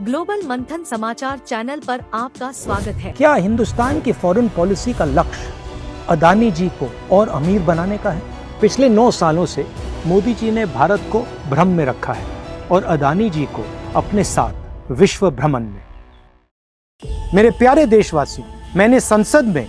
Global मंथन समाचार channel पर आपका स्वागत है। क्या हिंदुस्तान की फॉरेन पॉलिसी का लक्ष्य अदानी जी को और अमीर बनाने का है? पिछले 9 सालों से मोदी जी ने भारत को भ्रम में रखा है और अदानी जी को अपने साथ विश्व भ्रमण में। मेरे प्यारे देशवासियों, मैंने संसद में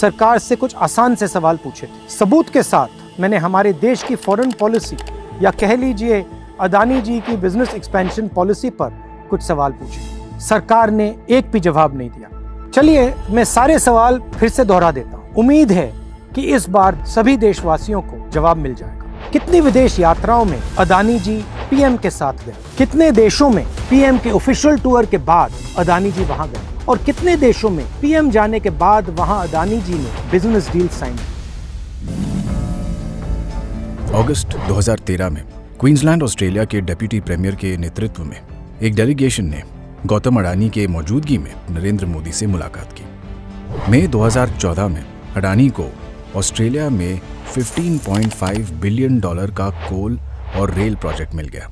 सरकार से कुछ आसान से सवाल पूछे थे। सबूत के साथ मैंने हमारे देश की फॉरेन पॉलिसी या कह लीजिए अदानी जी की बिजनेस एक्सपेंशन पॉलिसी पर कुछ सवाल पूछे। सरकार ने एक भी जवाब नहीं दिया। चलिए मैं सारे सवाल फिर से दोहरा देता हूँ। उम्मीद है कि इस बार सभी देशवासियों को जवाब मिल जाएगा। कितनी विदेश यात्राओं में अदानी जी पीएम के साथ गए? कितने देशों में पीएम के ऑफिशियल टूर के बाद अदानी जी वहां गए? और कितने देशों में पीएम जाने के बाद वहां अदानी जी ने बिजनेस डील साइन की? अगस्त 2013 में क्वींसलैंड ऑस्ट्रेलिया के डिप्टी प्रीमियर के नेतृत्व में एक डेलीगेशन ने गौतम अडानी के मौजूदगी में नरेंद्र मोदी से मुलाकात की। मई 2014 में अडानी को ऑस्ट्रेलिया में $15.5 बिलियन का कोल और रेल प्रोजेक्ट मिल गया।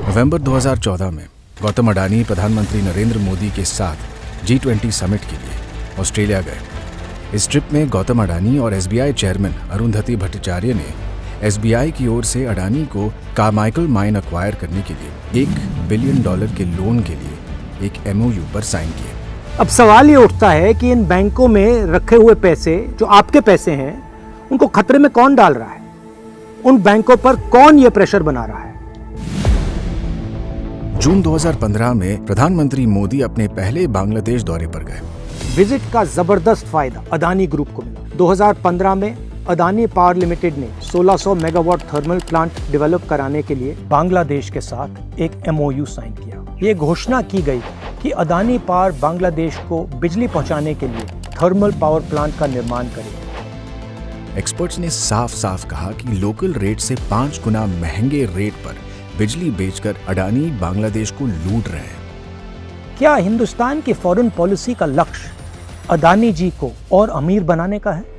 नवंबर 2014 में गौतम अडानी प्रधानमंत्री नरेंद्र मोदी के साथ G20 समिट के लिए ऑस्ट्रेलिया गए। इस ट्रिप में गौतम अडानी और SBI चेयरमैन अरुंधति भट्टाचार्य ने SBI की ओर से अडानी को कार्माइकल माइन एक्वायर करने के लिए $1 बिलियन के लोन के लिए एक MOU पर साइन किए। अब सवाल ये उठता है कि इन बैंकों में रखे हुए पैसे जो आपके पैसे हैं, उनको खतरे में कौन डाल रहा है? उन बैंकों पर कौन ये प्रेशर बना रहा है? जून 2015 में प्रधानमंत्री मोदी अपने पहले बांग्लादेश दौरे पर गए। विजिट का जबरदस्त फायदा अदानी ग्रुप को मिला। 2015 में अदानी पावर लिमिटेड ने 1600 मेगावाट थर्मल प्लांट डेवलप कराने के लिए बांग्लादेश के साथ एक MOU साइन किया। ये घोषणा की गई कि अदानी पावर बांग्लादेश को बिजली पहुंचाने के लिए थर्मल पावर प्लांट का निर्माण करेगी। एक्सपर्ट्स ने साफ साफ कहा कि लोकल रेट से 5 गुना महंगे रेट पर बिजली बेचकर अडानी बांग्लादेश को लूट रहे हैं। क्या हिंदुस्तान की फॉरेन पॉलिसी का लक्ष्य अदानी जी को और अमीर बनाने का है?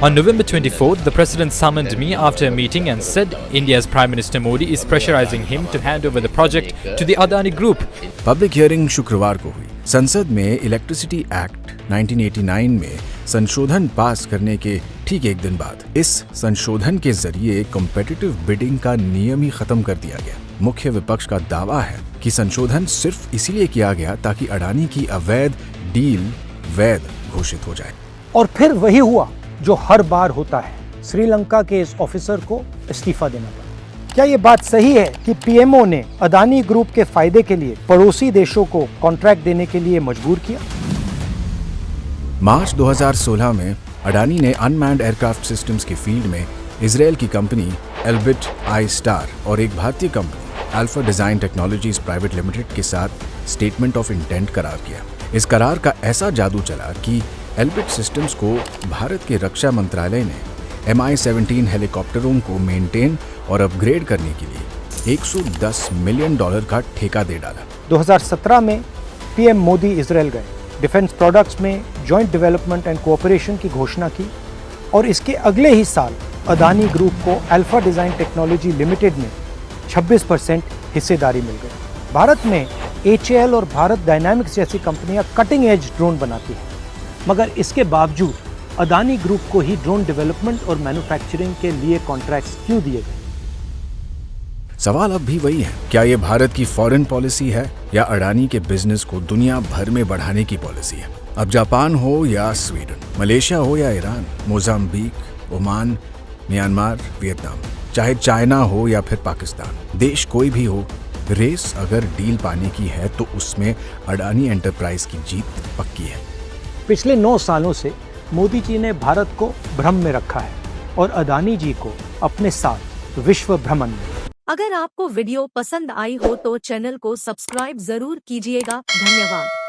On November 24th, the President summoned me after a meeting and said India's Prime Minister Modi is pressurizing him to hand over the project to the Adani Group. Public hearing शुक्रवार को हुई। संसद में इलेक्ट्रिसिटी एक्ट 1989 में संशोधन पास करने के ठीक एक दिन बाद इस संशोधन के जरिए कॉम्पिटिटिव बिडिंग का नियम ही खत्म कर दिया गया। मुख्य विपक्ष का दावा है कि संशोधन सिर्फ इसीलिए किया गया ताकि अडानी की अवैध डील वैध घोषित हो जाए। और फिर वही हुआ जो हर बार होता है, श्रीलंका के इस ऑफिसर को इस्तीफा देना पड़ा। क्या ये बात सही है कि पीएमओ ने अदानी ग्रुप के फायदे के लिए पड़ोसी देशों को कॉन्ट्रैक्ट देने के लिए मजबूर किया? मार्च 2016 में अडानी ने अनमैन्ड एयरक्राफ्ट सिस्टम्स के फील्ड में इजराइल की कंपनी एल्बिट आई स्टार और एक भारतीय company alpha design technologies private limited के साथ स्टेटमेंट ऑफ इंटेंट करार किया। इस करार का ऐसा जादू चला कि एल्बिट सिस्टम्स को भारत के रक्षा मंत्रालय ने Mi-17 हेलीकॉप्टरों को मेंटेन और अपग्रेड करने के लिए $110 मिलियन का ठेका दे डाला। 2017 में पीएम मोदी इजराइल गए, डिफेंस प्रोडक्ट्स में जॉइंट डेवलपमेंट एंड कोऑपरेशन की घोषणा की और इसके अगले ही साल अदानी ग्रुप को अल्फा डिजाइन टेक्नोलॉजी लिमिटेड में 26% हिस्सेदारी मिल गई। भारत में HAL और भारत डायनामिक्स जैसी कंपनियां कटिंग एज ड्रोन बनाती हैं, मगर इसके बावजूद अदानी ग्रुप को ही ड्रोन डेवलपमेंट और मैन्युफैक्चरिंग के लिए कॉन्ट्रैक्ट्स क्यों दिए गए? सवाल अब भी वही है, क्या ये भारत की फॉरेन पॉलिसी है या अडानी के बिजनेस को दुनिया भर में बढ़ाने की पॉलिसी है? अब जापान हो या स्वीडन, मलेशिया हो या Iran, Mozambique, Oman, Myanmar, Vietnam, चाहे चाइना हो या फिर पाकिस्तान, देश कोई भी हो, रेस अगर डील पाने की है तो उसमें अडानी एंटरप्राइज की जीत पक्की है। पिछले 9 सालों से मोदी जी ने भारत को भ्रम में रखा है और अदानी जी को अपने साथ विश्व भ्रमण में। अगर आपको वीडियो पसंद आई हो तो चैनल को सब्सक्राइब जरूर कीजिएगा। धन्यवाद।